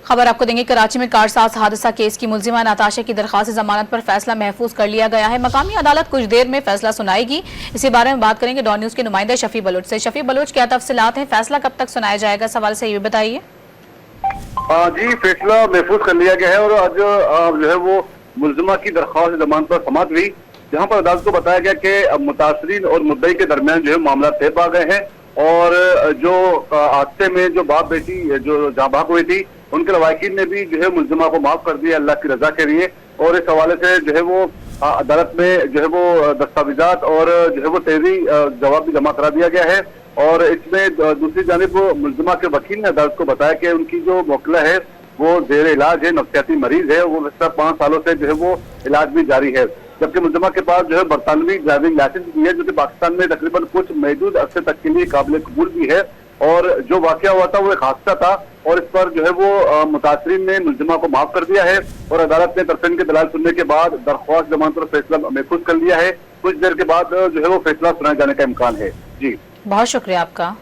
खबर आपको देंगे। कराची में कारसाज हादसा केस की मुलजिमा नताशा की दरख्वास्त जमानत पर फैसला महफूज कर लिया गया है। मकामी अदालत कुछ देर में फैसला सुनाएगी। इसी बारे में बात करेंगे डॉन न्यूज़ के नुमाइंदे शफी बलोच से। शफी बलोच, क्या तफसीलात हैं, फैसला कब तक सुनाया जाएगा, इस हवाले से ये बताइए। जी, फैसला महफूज कर लिया गया है और आज जो है वो मुलजिमा की दरख्वास्त जमानत पर समाअत हुई, जहाँ पर अदालत को बताया गया कि मुतासरीन और मुद्दई के दरमियान जो है मामला तय पा गए हैं और जो हादसे में जो बाप बेटी जो जाँ भाग हुई थी उनके लवाकिन ने भी जो है मुलजिमा को माफ कर दिया अल्लाह की रजा के लिए। और इस हवाले से जो है वो अदालत में जो है वो दस्तावेजात और जो है वो तहरीरी जवाब भी जमा करा दिया गया है। और इसमें दूसरी जानिब मुलजिमा के वकील ने अदालत को बताया कि उनकी जो मुवक्किला है वो जेर इलाज है, नफ्सियाती मरीज है, वो 5 सालों से जो है वो इलाज भी जारी है। जबकि मुलजिमा के पास जो है बरतानवी ड्राइविंग लाइसेंस भी है, जो कि पाकिस्तान में तकरीबन कुछ महदूद अरसे तक के लिए काबिल कबूल भी है। और जो वाकया हुआ था वो एक हादसा था और इस पर जो है वो मुतासरीन ने मुलजिमा को माफ कर दिया है और अदालत ने तरफेन के दलाल सुनने के बाद दरख्वास्त जमानत पर फैसला महफूज कर लिया है। कुछ देर के बाद जो है वो फैसला सुनाए जाने का इम्कान है। जी, बहुत शुक्रिया आपका।